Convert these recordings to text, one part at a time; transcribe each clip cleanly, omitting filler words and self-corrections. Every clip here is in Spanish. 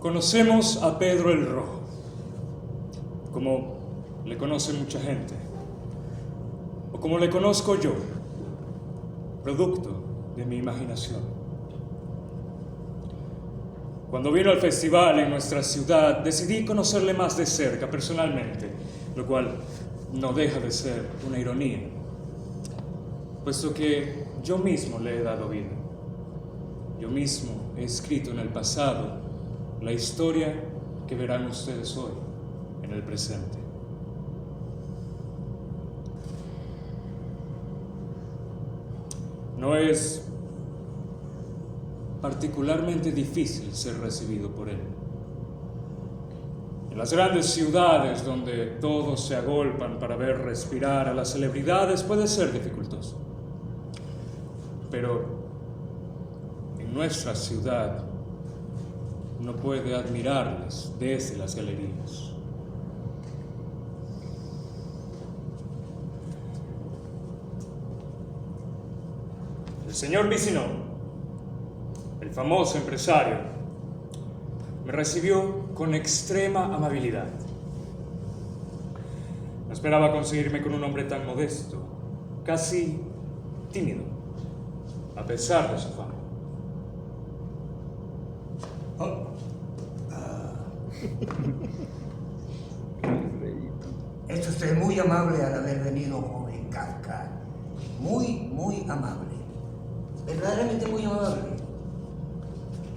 Conocemos a Pedro el Rojo, como le conoce mucha gente, o como le conozco yo, producto de mi imaginación. Cuando vino al festival en nuestra ciudad, decidí conocerle más de cerca, personalmente, lo cual no deja de ser una ironía, puesto que yo mismo le he dado vida. Yo mismo he escrito en el pasado la historia que verán ustedes hoy, en el presente. No es particularmente difícil ser recibido por él. En las grandes ciudades donde todos se agolpan para ver respirar a las celebridades puede ser dificultoso. Pero en nuestra ciudad uno puede admirarles desde las galerías. El señor Vicino, el famoso empresario, me recibió con extrema amabilidad. No esperaba conseguirme con un hombre tan modesto, casi tímido, a pesar de su fama. Es usted muy amable al haber venido, joven Kafka. Muy amable. Verdaderamente muy amable.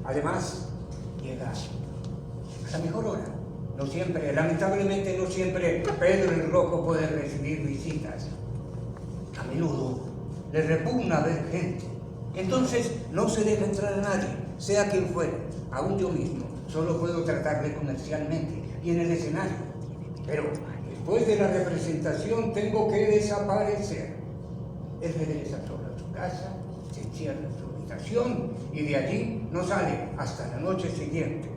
Además, llega a la mejor hora. No siempre, lamentablemente no siempre, Pedro el Rojo puede recibir visitas. A menudo le repugna ver gente. Entonces no se deja entrar a nadie, sea quien fuere. Aún yo mismo solo puedo tratarle comercialmente y en el escenario. Pero después de la representación tengo que desaparecer. Él regresa solo a su casa, se encierra en su habitación y de allí no sale hasta la noche siguiente.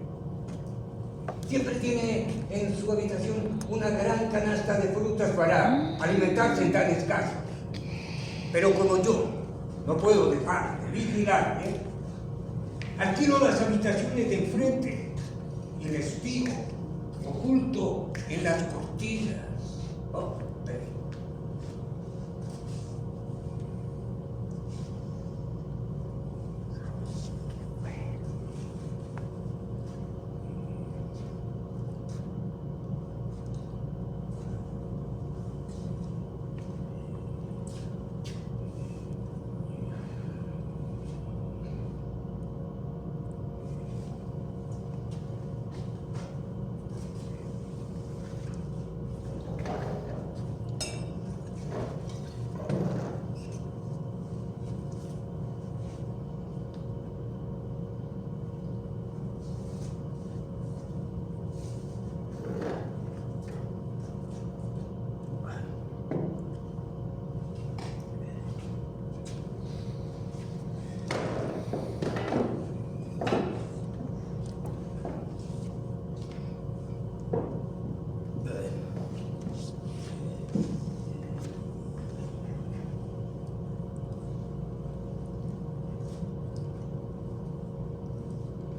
Siempre tiene en su habitación una gran canasta de frutas para alimentarse en tales casos. Pero como yo no puedo dejar de vigilarle, alquilo las habitaciones de enfrente y les digo, oculto en las cortinas. Oh, pero...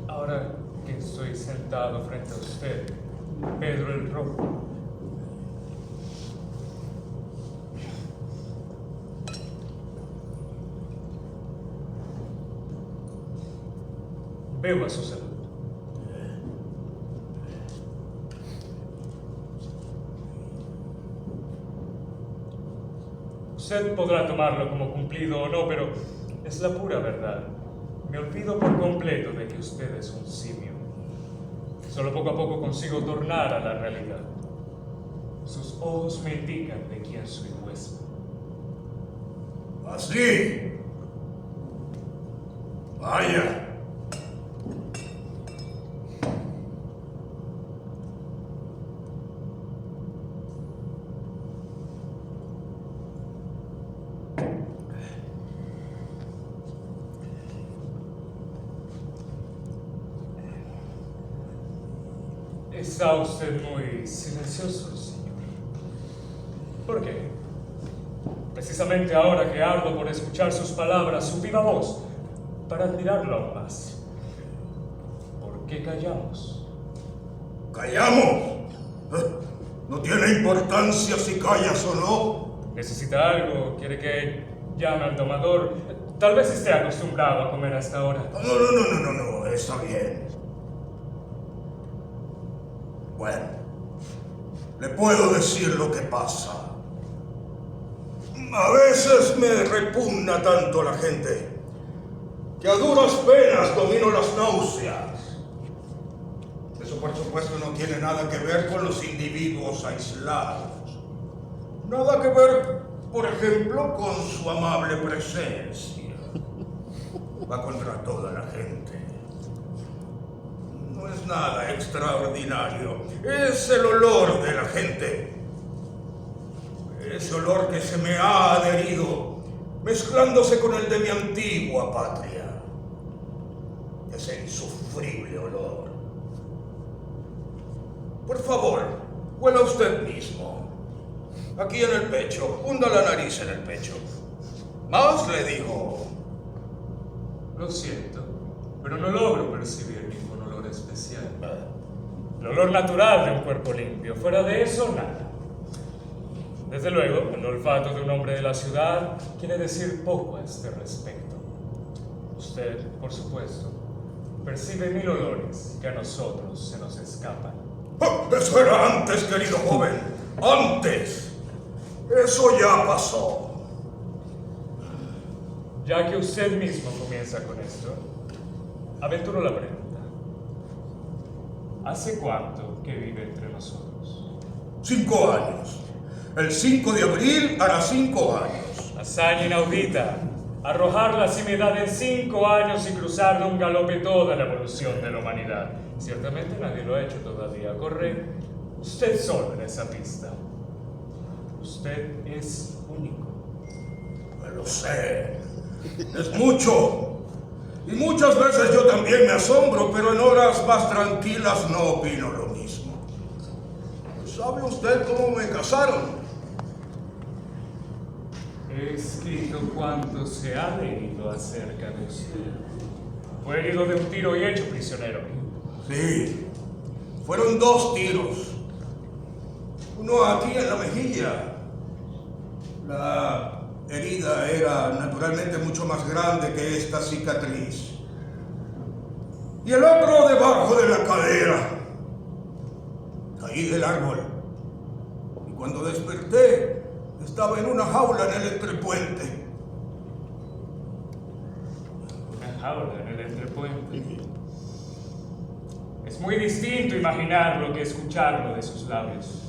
Ahora que estoy sentado frente a usted, Pedro el Rojo, veo a su salud. Usted podrá tomarlo como cumplido o no, pero es la pura verdad. Me olvido por completo de que usted es un simio. Solo poco a poco consigo tornar a la realidad. Sus ojos me indican de quién soy huésped. Así. Vaya. Está usted muy silencioso, señor. ¿Por qué? Precisamente ahora que ardo por escuchar sus palabras, su viva voz, para admirarlo aún más. ¿Por qué callamos? ¡Callamos! No tiene importancia si callas o no. ¿Necesita algo? ¿Quiere que llame al domador? Tal vez esté acostumbrado a comer a esta hora. No, está bien. Bueno, le puedo decir lo que pasa. A veces me repugna tanto la gente que a duras penas domino las náuseas. Eso, por supuesto, no tiene nada que ver con los individuos aislados. Nada que ver, por ejemplo, con su amable presencia. Va contra toda la gente. No es nada extraordinario. Es el olor de la gente. Ese olor que se me ha adherido, mezclándose con el de mi antigua patria. Ese insufrible olor. Por favor, huela usted mismo. Aquí en el pecho, hunda la nariz en el pecho. Más le digo. Lo siento, pero no logro percibir ningún olor especial. El olor natural de un cuerpo limpio. Fuera de eso, nada. Desde luego, el olfato de un hombre de la ciudad quiere decir poco a este respecto. Usted, por supuesto, percibe 1000 olores que a nosotros se nos escapan. Eso era antes, querido joven. Antes. Eso ya pasó. Ya que usted mismo comienza con esto, aventuro la pregunta. ¿Hace cuánto que vive entre nosotros? 5 años. El 5 de abril hará 5 años. Hazaña inaudita. Arrojar la simiedad en 5 años y cruzar de un galope toda la evolución de la humanidad. Ciertamente nadie lo ha hecho todavía. Corre usted solo en esa pista. Usted es único. Lo sé. Es mucho. Y muchas veces yo también me asombro, pero en horas más tranquilas no opino lo mismo. ¿Sabe usted cómo me casaron? He escrito cuanto se ha leído acerca de usted. Fue herido de un tiro y hecho prisionero. Sí. Fueron 2 tiros. Uno aquí en la mejilla. La herida era naturalmente mucho más grande que esta cicatriz. Y el otro debajo de la cadera. Caí del árbol. Y cuando desperté, estaba en una jaula en el entrepuente. Una jaula en el entrepuente. Es muy distinto imaginarlo que escucharlo de sus labios.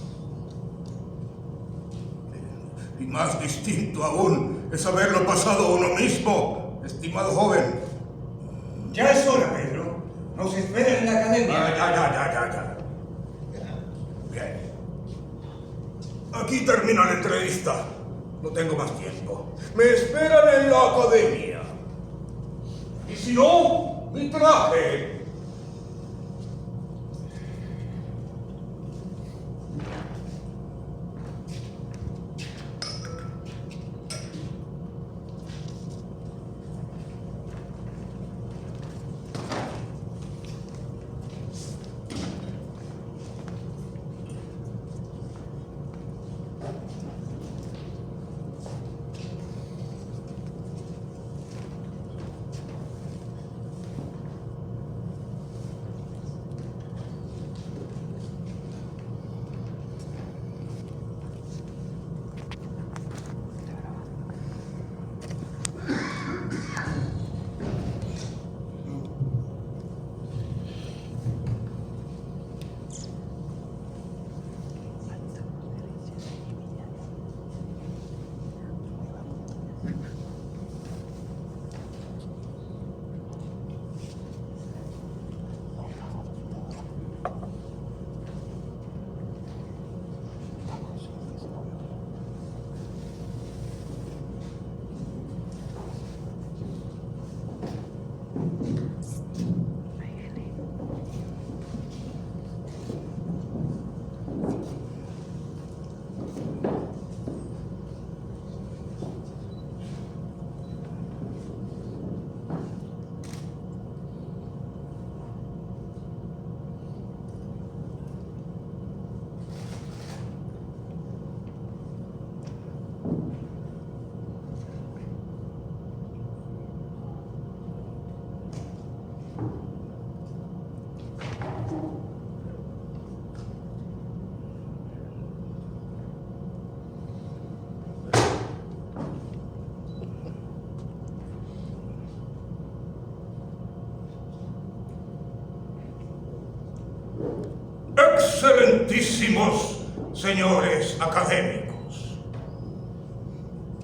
Y más distinto aún es haberlo pasado uno mismo, estimado joven. Ya es hora, Pedro. Nos espera en la academia. Ya. Bien. Aquí termina la entrevista. No tengo más tiempo. Me esperan en la academia. Y si no, mi traje. Excelentísimos señores académicos,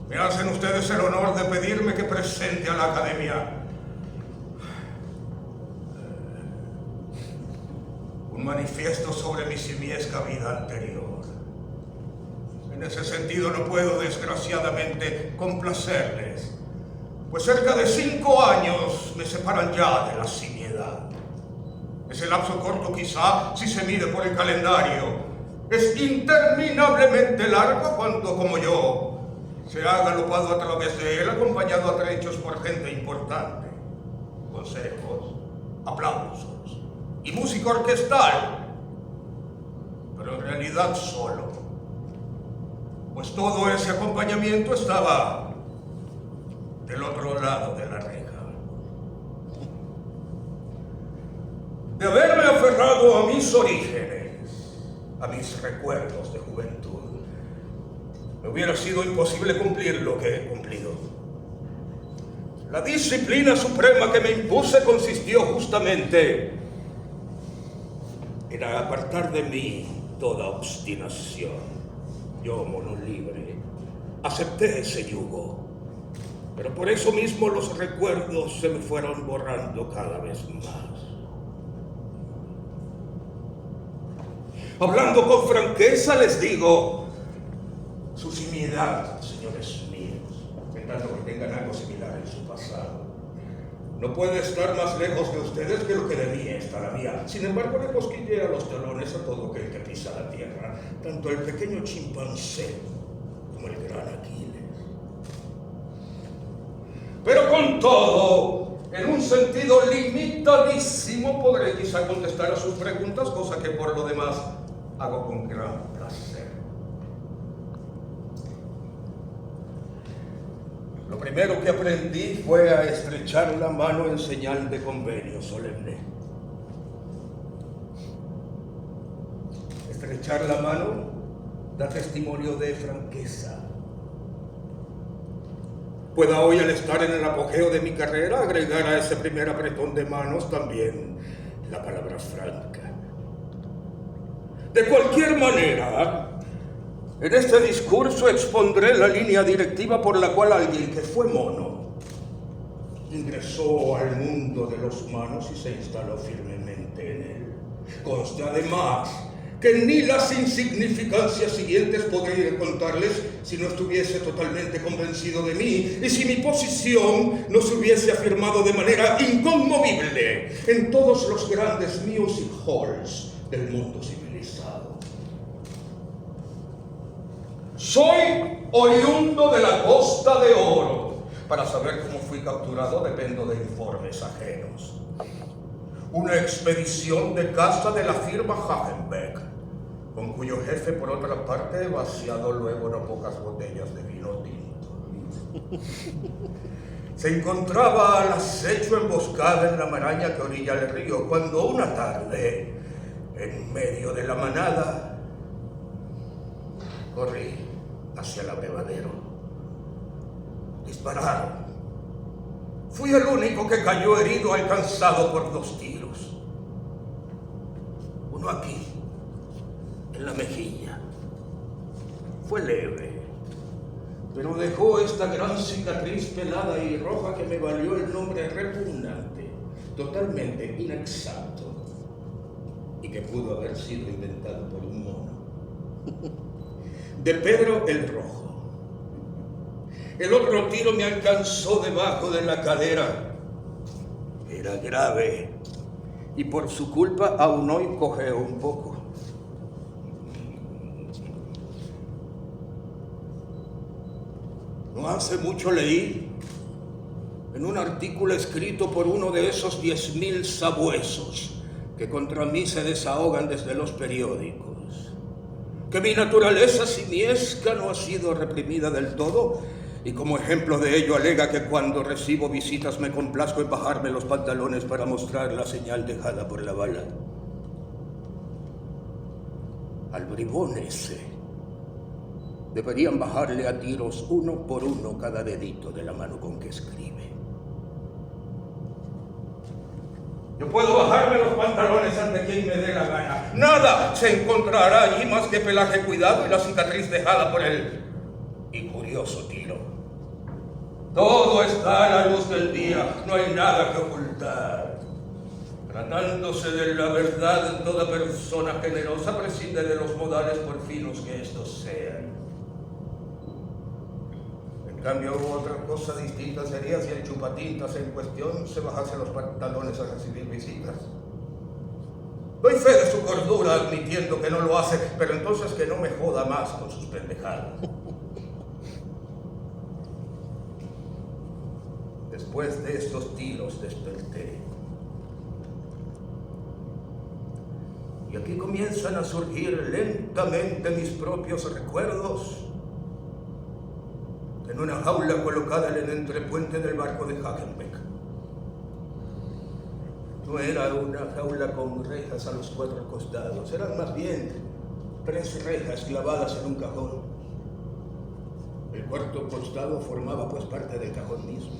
me hacen ustedes el honor de pedirme que presente a la academia un manifiesto sobre mi simiesca vida anterior. En ese sentido no puedo, desgraciadamente, complacerles, pues cerca de 5 años me separan ya de la simiedad. Ese lapso corto, quizá, si se mide por el calendario, es interminablemente largo cuando, como yo, se ha galopado a través de él, acompañado a trechos por gente importante, consejos, aplausos y música orquestal, pero en realidad solo, pues todo ese acompañamiento estaba del otro lado de la reja. De haberme aferrado a mis orígenes, a mis recuerdos de juventud, me hubiera sido imposible cumplir lo que he cumplido. La disciplina suprema que me impuse consistió justamente en apartar de mí toda obstinación. Yo, mono libre, acepté ese yugo, pero por eso mismo los recuerdos se me fueron borrando cada vez más. Hablando con franqueza, les digo, su simiedad, señores míos, en tanto que tengan algo similar en su pasado, no puede estar más lejos de ustedes que lo que de mí está la mía. Sin embargo, le cosquillea los talones a todo aquel que pisa la tierra, tanto el pequeño chimpancé como el gran Aquiles. Pero con todo, en un sentido limitadísimo, podré quizá contestar a sus preguntas, cosa que por lo demás hago con gran placer. Lo primero que aprendí fue a estrechar la mano en señal de convenio solemne. Estrechar la mano da testimonio de franqueza. Pueda hoy, al estar en el apogeo de mi carrera, agregar a ese primer apretón de manos también la palabra franca. De cualquier manera, en este discurso expondré la línea directiva por la cual alguien que fue mono ingresó al mundo de los humanos y se instaló firmemente en él. Conste además que ni las insignificancias siguientes podría contarles si no estuviese totalmente convencido de mí y si mi posición no se hubiese afirmado de manera inconmovible en todos los grandes music halls del mundo civilizado. Soy oriundo de la Costa de Oro. Para saber cómo fui capturado dependo de informes ajenos. Una expedición de caza de la firma Hagenbeck, con cuyo jefe, por otra parte, he vaciado luego no pocas botellas de vino tinto. Se encontraba al acecho emboscada en la maraña que orilla el río, cuando una tarde, en medio de la manada, corrí hacia el abrevadero. Dispararon. Fui el único que cayó herido, alcanzado por 2 tiros. Uno aquí, en la mejilla. Fue leve, pero dejó esta gran cicatriz pelada y roja que me valió el nombre repugnante, totalmente inexacto, y que pudo haber sido inventado por un mono. De Pedro el Rojo. El otro tiro me alcanzó debajo de la cadera. Era grave, y por su culpa aún hoy cojeo un poco. No hace mucho leí en un artículo escrito por uno de esos 10.000 sabuesos que contra mí se desahogan desde los periódicos, que mi naturaleza simiesca no ha sido reprimida del todo, y como ejemplo de ello alega que cuando recibo visitas me complazco en bajarme los pantalones para mostrar la señal dejada por la bala. Al bribón ese deberían bajarle a tiros uno por uno cada dedito de la mano con que escribe. Yo puedo bajarme los pantalones ante quien me dé la gana. Nada se encontrará allí más que pelaje cuidado y la cicatriz dejada por el injurioso tiro. Todo está a la luz del día, no hay nada que ocultar. Tratándose de la verdad, toda persona generosa prescinde de los modales por finos que estos sean. En cambio, otra cosa distinta sería si el chupatintas en cuestión se bajase los pantalones a recibir visitas. Doy fe de su cordura admitiendo que no lo hace, pero entonces que no me joda más con sus pendejadas. Después de estos tiros desperté. Y aquí comienzan a surgir lentamente mis propios recuerdos en una jaula colocada en el entrepuente del barco de Hagenbeck. No era una jaula con rejas a los 4 costados, eran más bien 3 rejas clavadas en un cajón. El cuarto costado formaba pues parte del cajón mismo.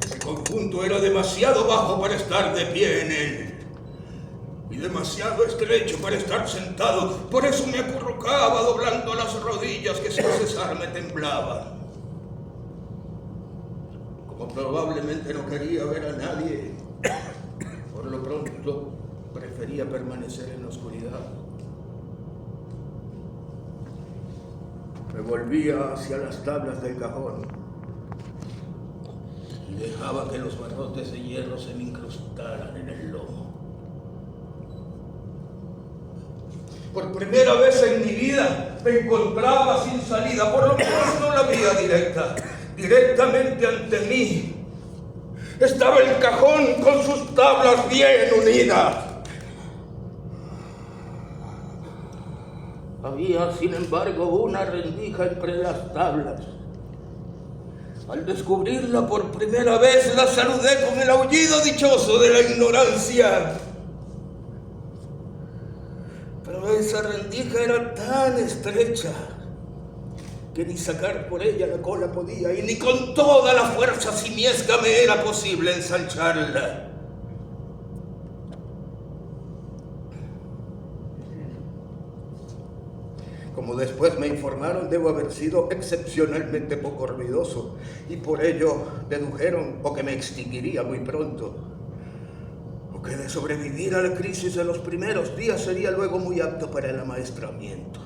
Ese conjunto era demasiado bajo para estar de pie en él y demasiado estrecho para estar sentado. Por eso me acurrucaba doblando las rodillas que sin cesar me temblaban. Como probablemente no quería ver a nadie, por lo pronto prefería permanecer en la oscuridad. Me volvía hacia las tablas del cajón y dejaba que los barrotes de hierro se me incrustaran en el lomo. Por primera vez en mi vida me encontraba sin salida, por lo menos no la vía directa. Directamente ante mí estaba el cajón con sus tablas bien unidas. Había, sin embargo, una rendija entre las tablas. Al descubrirla por primera vez, la saludé con el aullido dichoso de la ignorancia. Pero esa rendija era tan estrecha que ni sacar por ella la cola podía, y ni con toda la fuerza simiesca me era posible ensancharla. Como después me informaron, debo haber sido excepcionalmente poco ruidoso, y por ello dedujeron o que me extinguiría muy pronto, o que de sobrevivir a la crisis de los primeros días sería luego muy apto para el amaestramiento.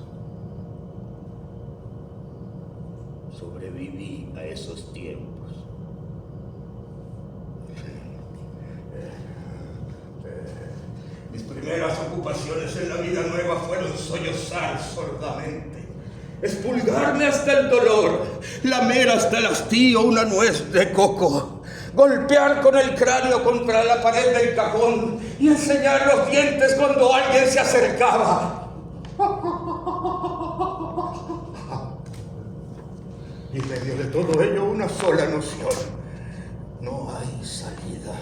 Sobreviví a esos tiempos. Mis primeras ocupaciones en la vida nueva fueron sollozar sordamente, expulgarme hasta el dolor, lamer hasta el hastío una nuez de coco, golpear con el cráneo contra la pared del cajón y enseñar los dientes cuando alguien se acercaba. Y en medio de todo ello, una sola noción: no hay salida.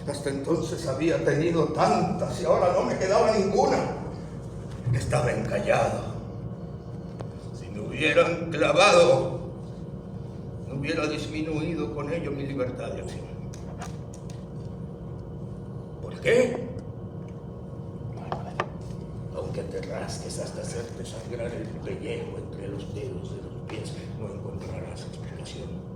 Hasta entonces había tenido tantas y ahora no me quedaba ninguna. Estaba encallado. Si me hubieran clavado, no hubiera disminuido con ello mi libertad de acción. ¿Por qué? Aunque te rasques hasta hacerte sangrar el pellejo entre los dedos de los pies, no encontrarás explicación.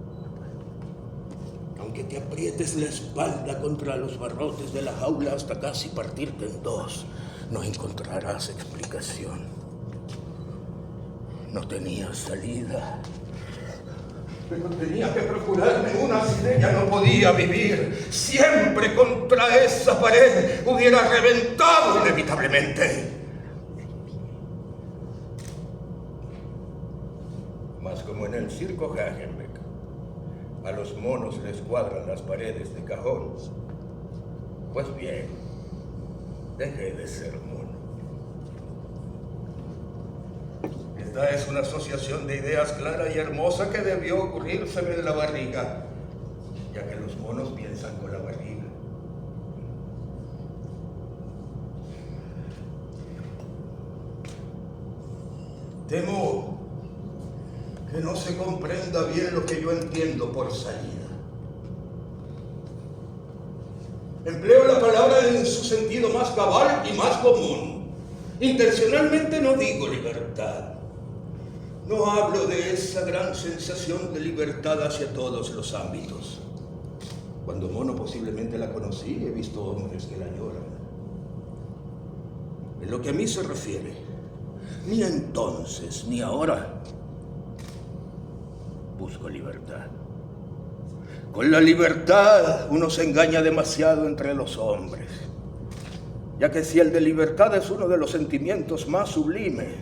Aunque te aprietes la espalda contra los barrotes de la jaula hasta casi partirte en dos, no encontrarás explicación. No tenía salida, pero tenía que procurarme una, sin ella no podía vivir. Siempre contra esa pared hubiera reventado inevitablemente. Mas como en el circo Hagenbeck a los monos les cuadran las paredes de cajón, pues bien, dejé de ser mono. Esta es una asociación de ideas clara y hermosa que debió ocurrírseme de la barriga, ya que los monos piensan con la barriga. Temo que no se comprenda bien lo que yo entiendo por salida. Empleo la palabra en su sentido más cabal y más común. Intencionalmente no digo libertad. No hablo de esa gran sensación de libertad hacia todos los ámbitos. Cuando mono posiblemente la conocí, he visto hombres que la lloran. En lo que a mí se refiere, ni entonces ni ahora busco libertad. Con la libertad uno se engaña demasiado entre los hombres, ya que si el de libertad es uno de los sentimientos más sublimes,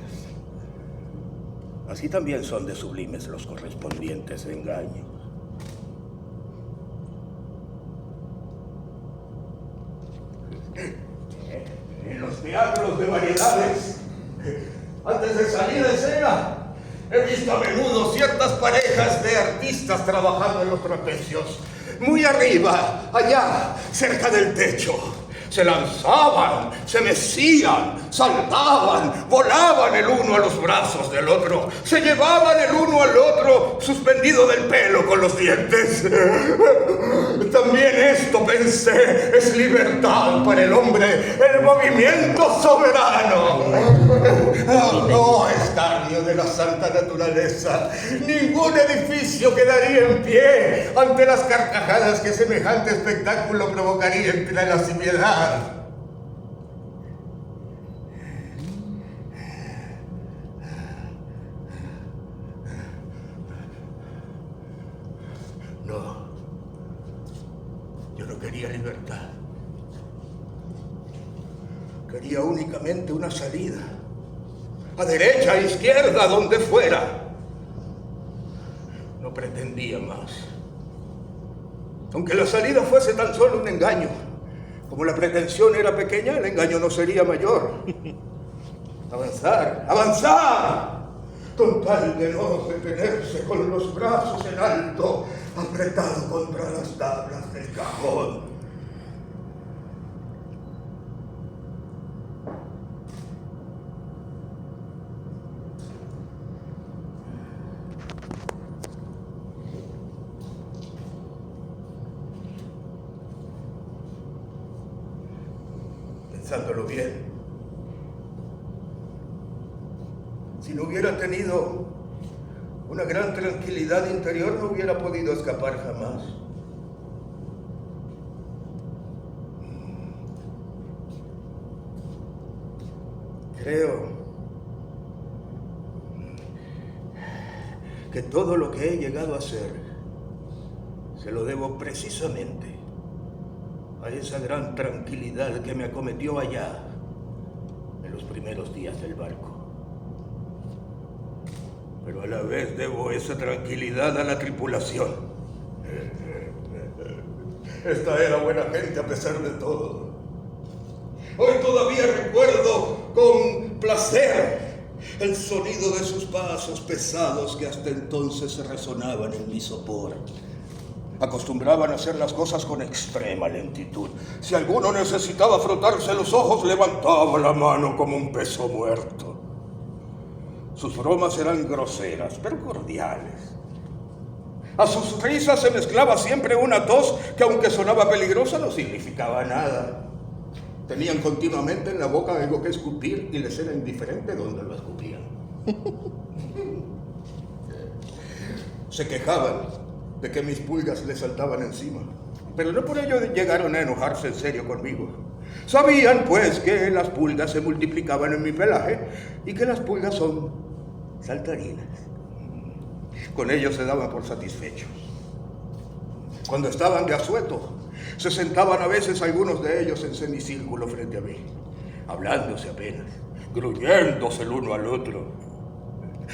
así también son de sublimes los correspondientes engaños. En los teatros de variedades, antes de salir de escena, he visto a menudo ciertas parejas de artistas trabajando en los trapecios. Muy arriba, allá, cerca del techo. Se lanzaban, se mecían, saltaban, volaban el uno a los brazos del otro, se llevaban el uno al otro suspendido del pelo con los dientes. También esto, pensé, es libertad para el hombre, el movimiento soberano. Oh, escarnio de la santa naturaleza, ningún edificio quedaría en pie ante las carcajadas que semejante espectáculo provocaría entre la simiedad. No, yo no quería libertad. Quería únicamente una salida, a derecha, a izquierda, donde fuera. No pretendía más. Aunque la salida fuese tan solo un engaño, como la pretensión era pequeña, el engaño no sería mayor. Avanzar, avanzar, con tal de no detenerse con los brazos en alto, apretado contra las tablas del cajón. Pensándolo bien, si no hubiera tenido una gran tranquilidad interior, no hubiera podido escapar jamás. Creo que todo lo que he llegado a hacer se lo debo precisamente a esa gran tranquilidad que me acometió allá en los primeros días del barco. Pero a la vez debo esa tranquilidad a la tripulación. Esta era buena gente a pesar de todo. Hoy todavía recuerdo con placer el sonido de sus pasos pesados que hasta entonces resonaban en mi sopor. Acostumbraban a hacer las cosas con extrema lentitud. Si alguno necesitaba frotarse los ojos, levantaba la mano como un peso muerto. Sus bromas eran groseras, pero cordiales. A sus risas se mezclaba siempre una tos que, aunque sonaba peligrosa, no significaba nada. Tenían continuamente en la boca algo que escupir y les era indiferente dónde lo escupían. Se quejaban de que mis pulgas le saltaban encima, pero no por ello llegaron a enojarse en serio conmigo. Sabían, pues, que las pulgas se multiplicaban en mi pelaje y que las pulgas son saltarinas. Con ello se daban por satisfechos. Cuando estaban de asueto, se sentaban a veces algunos de ellos en semicírculo frente a mí, hablándose apenas, gruñéndose el uno al otro,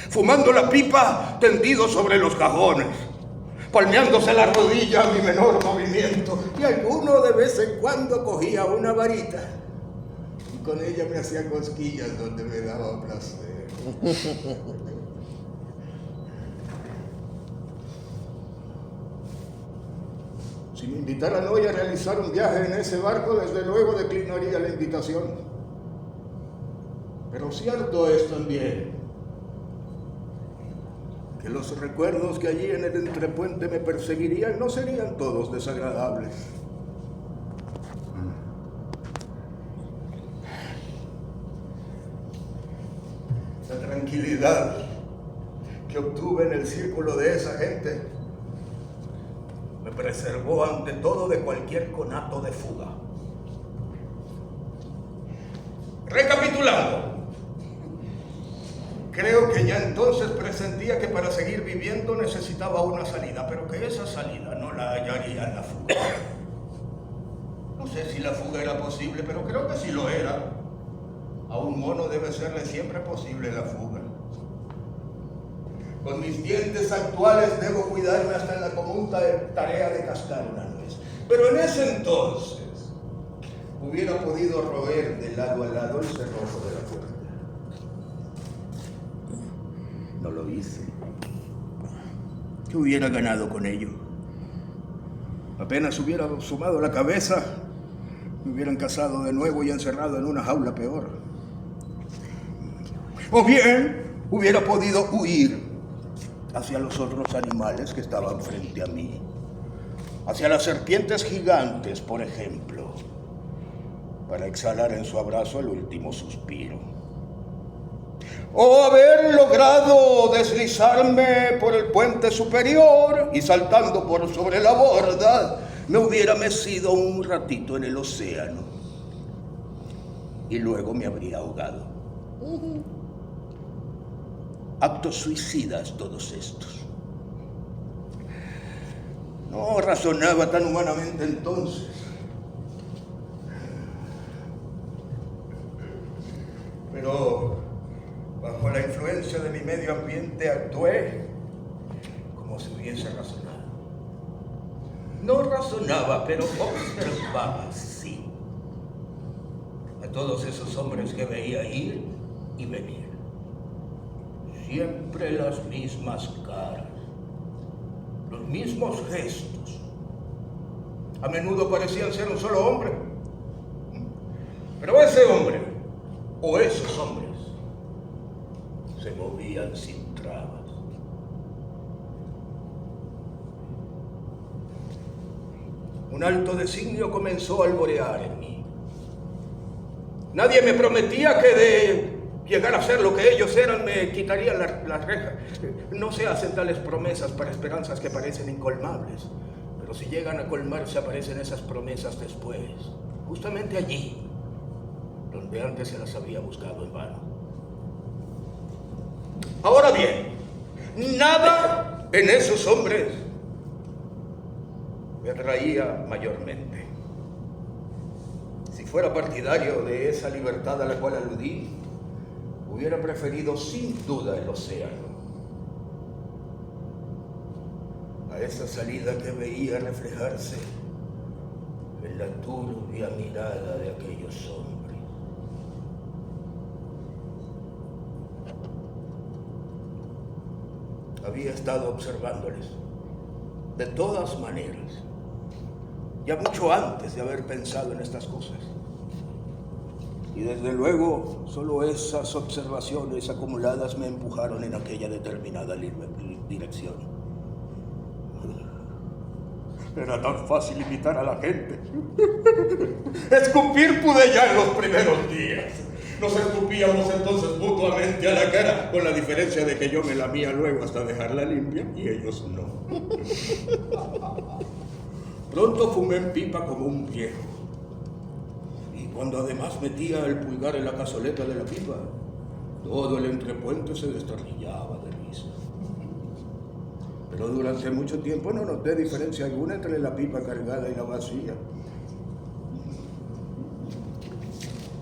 fumando la pipa tendidos sobre los cajones, palmeándose la rodilla a mi menor movimiento, y alguno de vez en cuando cogía una varita y con ella me hacía cosquillas donde me daba placer. Si me invitaran hoy a realizar un viaje en ese barco, desde luego declinaría la invitación. Pero cierto es también que los recuerdos que allí en el entrepuente me perseguirían no serían todos desagradables. La tranquilidad que obtuve en el círculo de esa gente me preservó ante todo de cualquier conato de fuga. Recapitulando, creo que ya entonces presentía que para seguir viviendo necesitaba una salida, pero que esa salida no la hallaría en la fuga. No sé si la fuga era posible, pero creo que sí lo era. A un mono debe serle siempre posible la fuga. Con mis dientes actuales debo cuidarme hasta en la común tarea de cascar una nuez. Pero en ese entonces hubiera podido roer de lado a lado el cerrojo de la puerta. No lo hice. ¿Qué hubiera ganado con ello? Apenas hubiera sumado la cabeza, me hubieran cazado de nuevo y encerrado en una jaula peor. O bien hubiera podido huir hacia los otros animales que estaban frente a mí, hacia las serpientes gigantes, por ejemplo, para exhalar en su abrazo el último suspiro. O haber logrado deslizarme por el puente superior y saltando por sobre la borda, me hubiera mecido un ratito en el océano y luego me habría ahogado. Actos suicidas todos estos. No razonaba tan humanamente entonces. Pero bajo la influencia de mi medio ambiente actué como si hubiese razonado. No razonaba, pero observaba, sí, a todos esos hombres que veía ir y venir. Siempre las mismas caras, los mismos gestos. A menudo parecían ser un solo hombre. Pero ese hombre, o esos hombres, se movían sin trabas. Un alto designio comenzó a alborear en mí. Nadie me prometía que de llegar a ser lo que ellos eran me quitarían las rejas. No se hacen tales promesas para esperanzas que parecen incolmables, pero si llegan a colmarse aparecen esas promesas después, justamente allí donde antes se las había buscado en vano. Ahora bien, nada en esos hombres me atraía mayormente. Si fuera partidario de esa libertad a la cual aludí, hubiera preferido sin duda el océano a esa salida que veía reflejarse en la turbia mirada de aquellos hombres. Había estado observándoles de todas maneras, ya mucho antes de haber pensado en estas cosas. Y desde luego, solo esas observaciones acumuladas me empujaron en aquella determinada dirección. Era tan fácil imitar a la gente. Escupir pude ya en los primeros días. Nos escupíamos entonces mutuamente a la cara, con la diferencia de que yo me lamía luego hasta dejarla limpia y ellos no. Pronto fumé en pipa como un viejo. Y cuando además metía el pulgar en la cazoleta de la pipa, todo el entrepuente se destornillaba de risa. Pero durante mucho tiempo no noté diferencia alguna entre la pipa cargada y la vacía.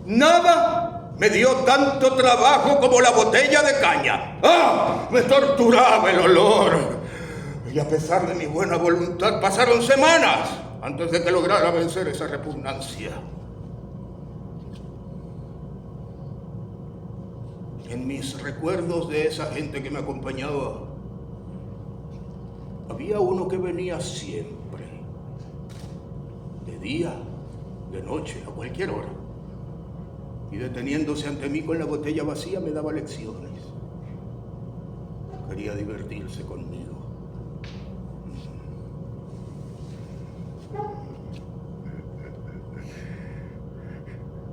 Nada me dio tanto trabajo como la botella de caña. ¡Ah! Me torturaba el olor. Y a pesar de mi buena voluntad, pasaron semanas antes de que lograra vencer esa repugnancia. En mis recuerdos de esa gente que me acompañaba, había uno que venía siempre, de día, de noche, a cualquier hora, y deteniéndose ante mí con la botella vacía me daba lecciones. Quería divertirse conmigo.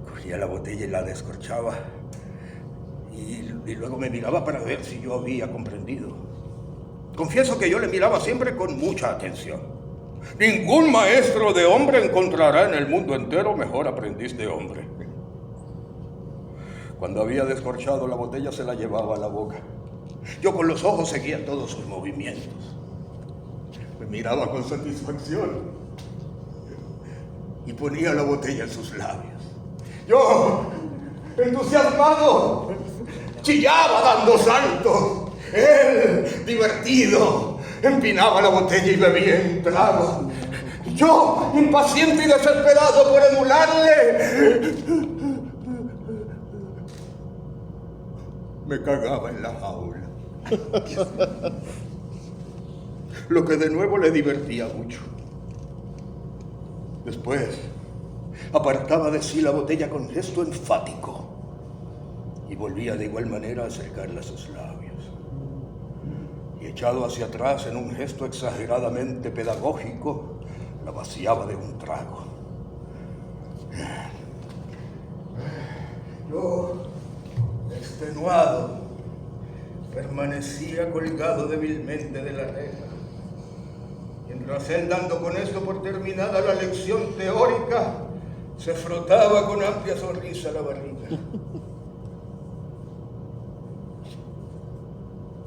Cogía la botella y la descorchaba, y y luego me miraba para ver si yo había comprendido. Confieso que yo le miraba siempre con mucha atención. Ningún maestro de hombre encontrará en el mundo entero mejor aprendiz de hombre. Cuando había descorchado la botella se la llevaba a la boca. Yo con los ojos seguía todos sus movimientos. Me miraba con satisfacción y ponía la botella en sus labios. Yo, entusiasmado, chillaba dando saltos. Él, divertido, empinaba la botella y bebía en trago. Yo, impaciente y desesperado por emularle, me cagaba en la jaula. Lo que de nuevo le divertía mucho. Después, apartaba de sí la botella con gesto enfático y volvía de igual manera a acercarla a sus labios. Y echado hacia atrás en un gesto exageradamente pedagógico, la vaciaba de un trago. Yo, extenuado, permanecía colgado débilmente de la reja. Mientras él, dando con esto por terminada la lección teórica, se frotaba con amplia sonrisa la barriga.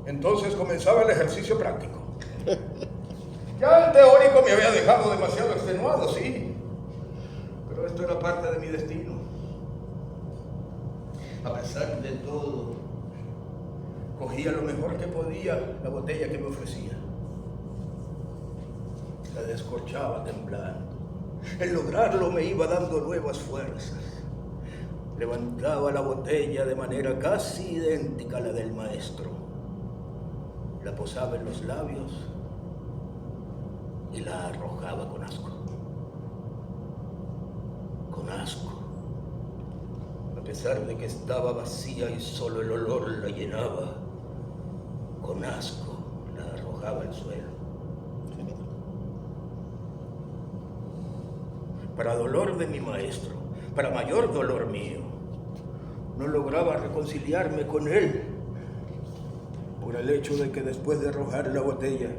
Entonces comenzaba el ejercicio práctico. Ya el teórico me había dejado demasiado extenuado, sí, pero esto era parte de mi destino. A pesar de todo, cogía lo mejor que podía la botella que me ofrecía. La descorchaba temblando. El lograrlo me iba dando nuevas fuerzas. Levantaba la botella de manera casi idéntica a la del maestro. La posaba en los labios y la arrojaba con asco. Con asco. A pesar de que estaba vacía y solo el olor la llenaba, con asco la arrojaba al suelo. Para dolor de mi maestro, para mayor dolor mío, no lograba reconciliarme con él por el hecho de que después de arrojar la botella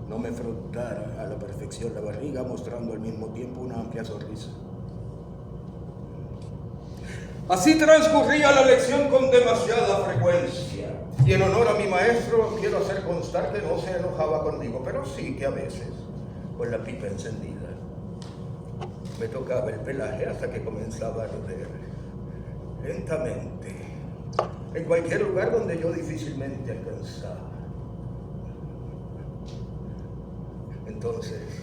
no me frotara a la perfección la barriga, mostrando al mismo tiempo una amplia sonrisa. Así transcurría la lección con demasiada frecuencia. Y en honor a mi maestro, quiero hacer constar que no se enojaba conmigo, pero sí que a veces, con la pipa encendida, me tocaba el pelaje hasta que comenzaba a arder, lentamente, en cualquier lugar donde yo difícilmente alcanzaba. Entonces,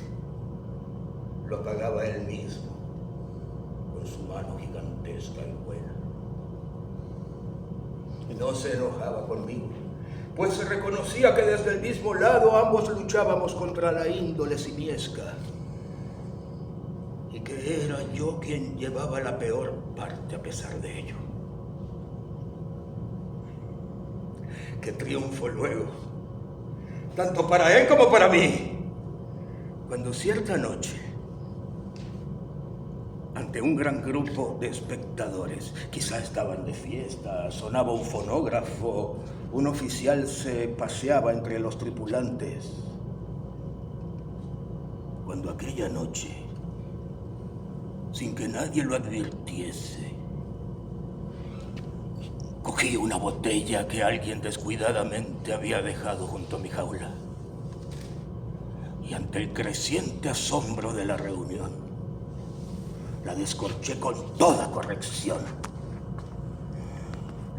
lo apagaba él mismo, con su mano gigantesca y buena. Y no se enojaba conmigo, pues se reconocía que desde el mismo lado ambos luchábamos contra la índole simiesca, y que era yo quien llevaba la peor parte a pesar de ello. Qué triunfo luego, tanto para él como para mí, cuando cierta noche, ante un gran grupo de espectadores, quizá estaban de fiesta, sonaba un fonógrafo, un oficial se paseaba entre los tripulantes. Cuando aquella noche, sin que nadie lo advirtiese, cogí una botella que alguien descuidadamente había dejado junto a mi jaula. Y ante el creciente asombro de la reunión, la descorché con toda corrección.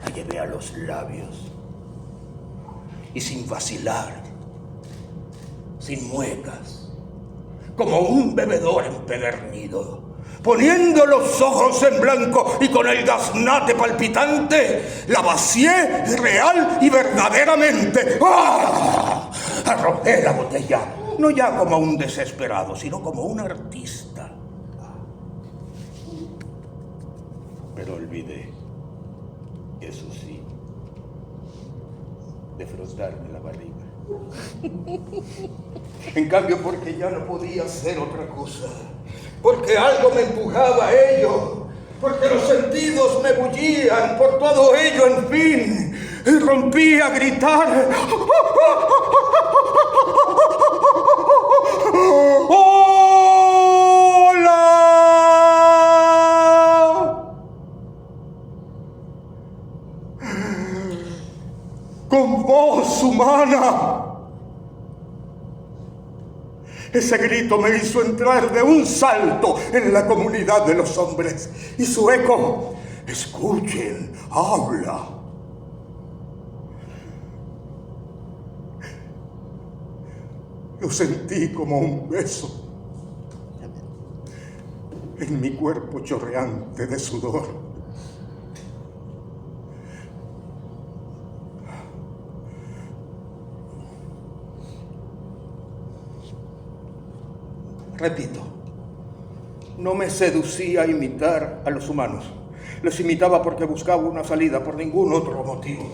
La llevé a los labios y sin vacilar, sin muecas, como un bebedor empedernido, poniendo los ojos en blanco y con el gaznate palpitante, la vacié real y verdaderamente. ¡Ah! Arrojé la botella, no ya como un desesperado, sino como un artista. Pero olvidé, eso sí, de frotarme la barriga. En cambio, porque ya no podía hacer otra cosa, porque algo me empujaba a ello, porque los sentidos me bullían, por todo ello, en fin, rompí a gritar. ¡Hola! Con voz humana. Ese grito me hizo entrar de un salto en la comunidad de los hombres. Y su eco, escuchen, habla. Lo sentí como un beso en mi cuerpo chorreante de sudor. Repito, no me seducía imitar a los humanos. Les imitaba porque buscaba una salida, por ningún otro motivo.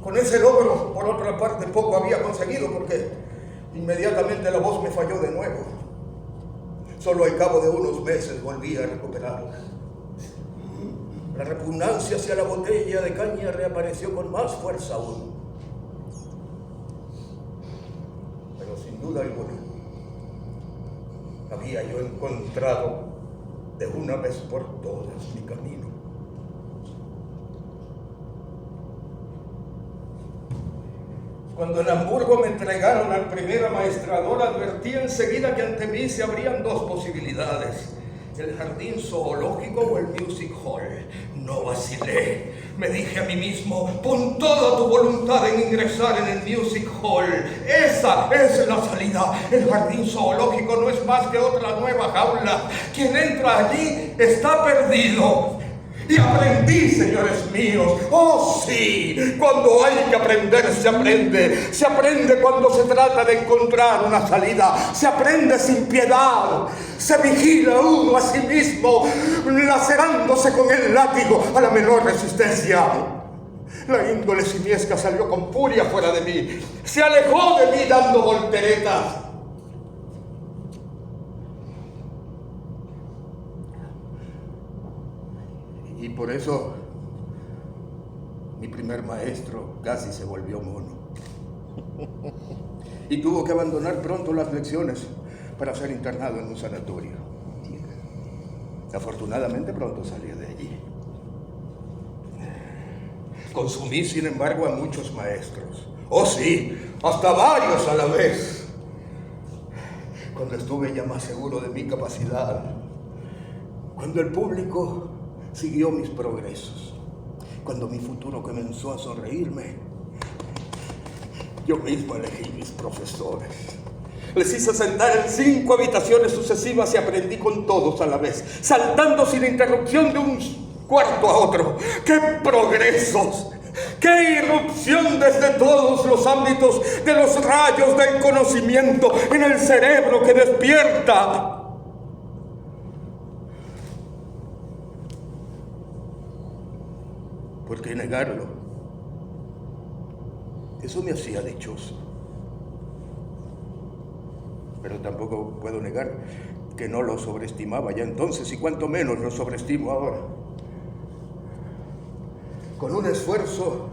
Con ese logro, por otra parte, poco había conseguido porque inmediatamente la voz me falló de nuevo. Solo al cabo de unos meses volví a recuperarla. La repugnancia hacia la botella de caña reapareció con más fuerza aún. Pero sin duda alguna, había yo encontrado de una vez por todas mi camino. Cuando en Hamburgo me entregaron al primer amaestrador, advertí enseguida que ante mí se abrían dos posibilidades: el jardín zoológico o el music hall. No vacilé. Me dije a mí mismo: pon toda tu voluntad en ingresar en el music hall. Esa es la salida. El jardín zoológico no es más que otra nueva jaula. Quien entra allí está perdido. Y aprendí, señores míos. Oh, sí, cuando hay que aprender, se aprende. Se aprende cuando se trata de encontrar una salida. Se aprende sin piedad. Se vigila uno a sí mismo, lacerándose con el látigo a la menor resistencia. La índole simiesca salió con furia fuera de mí. Se alejó de mí dando volteretas. Y por eso mi primer maestro casi se volvió mono. Y tuvo que abandonar pronto las lecciones para ser internado en un sanatorio. Afortunadamente pronto salí de allí. Consumí, sin embargo, a muchos maestros. Oh sí, hasta varios a la vez. Cuando estuve ya más seguro de mi capacidad, cuando el público siguió mis progresos, cuando mi futuro comenzó a sonreírme, yo mismo elegí mis profesores. Les hice sentar en 5 habitaciones sucesivas y aprendí con todos a la vez, saltando sin interrupción de un cuarto a otro. ¡Qué progresos! ¡Qué irrupción desde todos los ámbitos de los rayos del conocimiento en el cerebro que despierta! ¿Por qué negarlo? Eso me hacía dichoso. Pero tampoco puedo negar que no lo sobreestimaba ya entonces, y cuanto menos lo sobreestimo ahora. Con un esfuerzo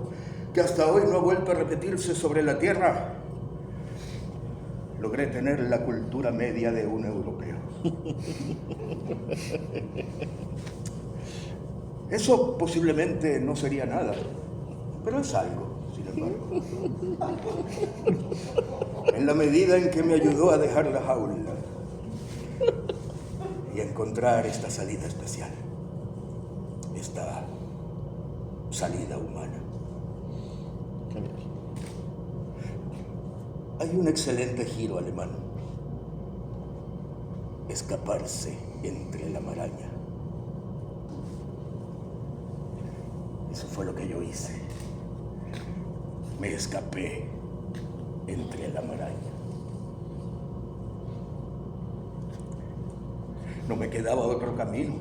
que hasta hoy no ha vuelto a repetirse sobre la tierra, logré tener la cultura media de un europeo. Eso posiblemente no sería nada, pero es algo, sin embargo. En la medida en que me ayudó a dejar la jaula y a encontrar esta salida especial, esta salida humana. Hay un excelente giro alemán: escaparse entre la maraña. Eso fue lo que yo hice. Me escapé entre la maraña. No me quedaba otro camino.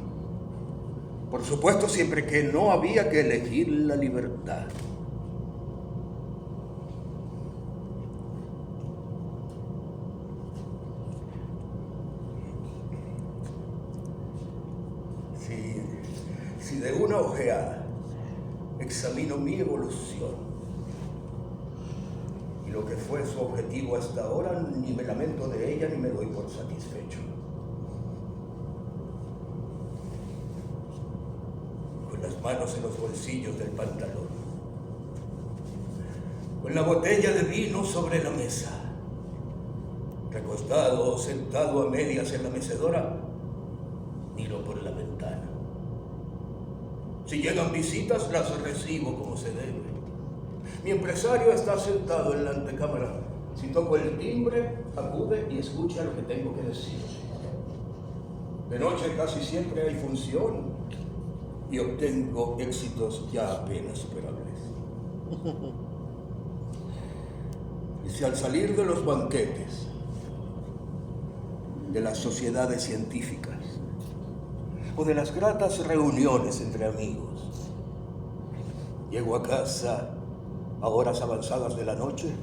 Por supuesto, siempre que no había que elegir la libertad. Si de una ojeada examino mi evolución y lo que fue su objetivo hasta ahora, ni me lamento de ella ni me doy por satisfecho. Con las manos en los bolsillos del pantalón, con la botella de vino sobre la mesa, recostado o sentado a medias en la mecedora, miro por la ventana. Si llegan visitas, las recibo como se debe. Mi empresario está sentado en la antecámara. Si toco el timbre, acude y escucha lo que tengo que decir. De noche casi siempre hay función y obtengo éxitos ya apenas superables. Y si al salir de los banquetes, de las sociedades científicas o de las gratas reuniones entre amigos, llego a casa a horas avanzadas de la noche,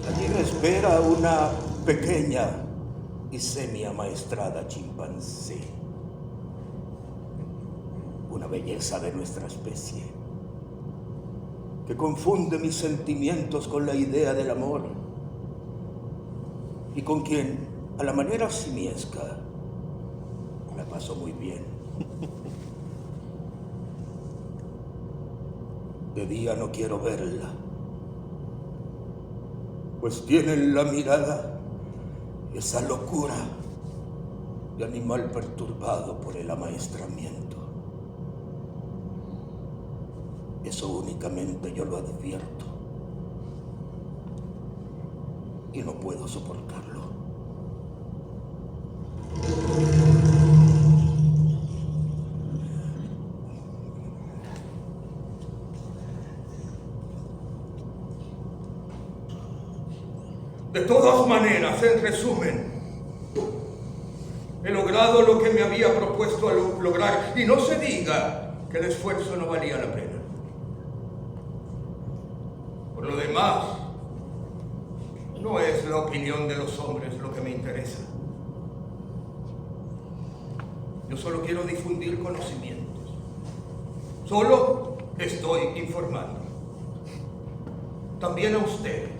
allí me espera una pequeña y semi-amaestrada chimpancé, una belleza de nuestra especie, que confunde mis sentimientos con la idea del amor y con quien, a la manera simiesca, la paso muy bien. De día no quiero verla, pues tiene en la mirada esa locura de animal perturbado por el amaestramiento. Eso únicamente yo lo advierto y no puedo soportarlo. De todas maneras, en resumen, he logrado lo que me había propuesto lograr, y no se diga que el esfuerzo no valía la pena. Por lo demás, no es la opinión de los hombres lo que me interesa. Yo solo quiero difundir conocimientos. Solo estoy informando. También a ustedes,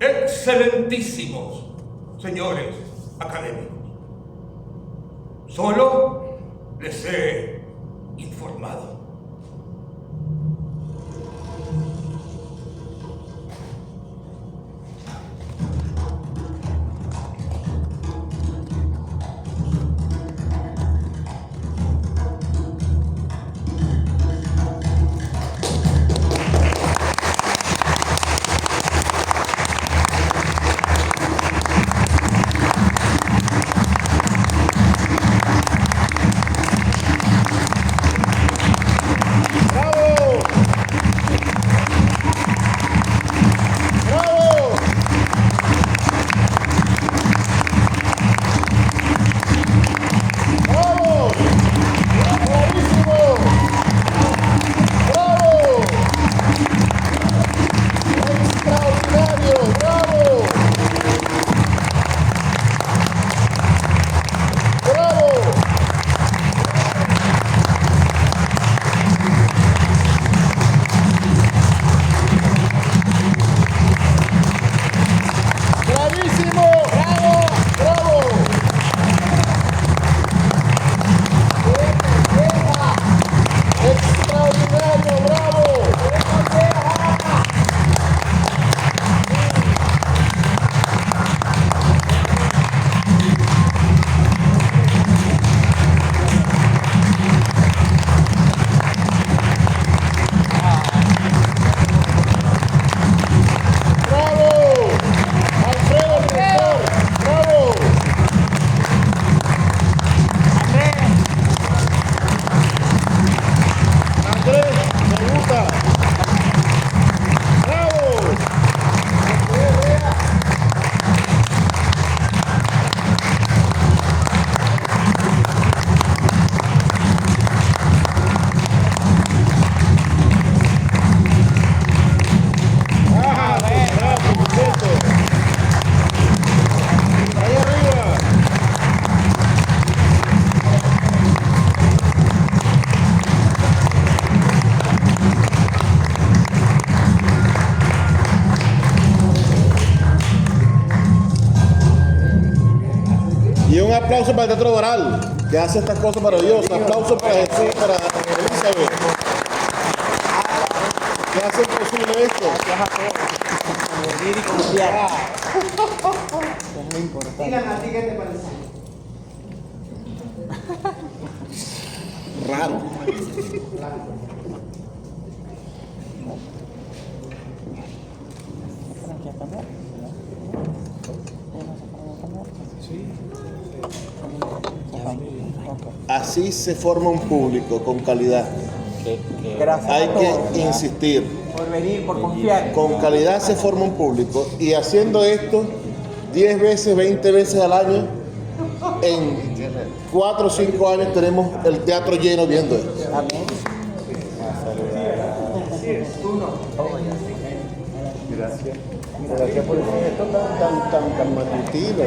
excelentísimos señores académicos. Solo les he informado. Y un aplauso para el Teatro Doral, que hace estas cosas maravillosas. Aplauso para Jesús, para Elizabeth, que hacen posible esto. Venir y confiar. Es lo importante. Digan a ti qué te parece. Raro. Así se forma un público con calidad. Gracias Hay a todos que insistir. por venir, por confiar. Con calidad se forma un público. Y haciendo esto 10 veces, 20 veces al año, en 4 o 5 años tenemos el teatro lleno viendo esto. Amén. Gracias. Gracias por decir esto tan matutino.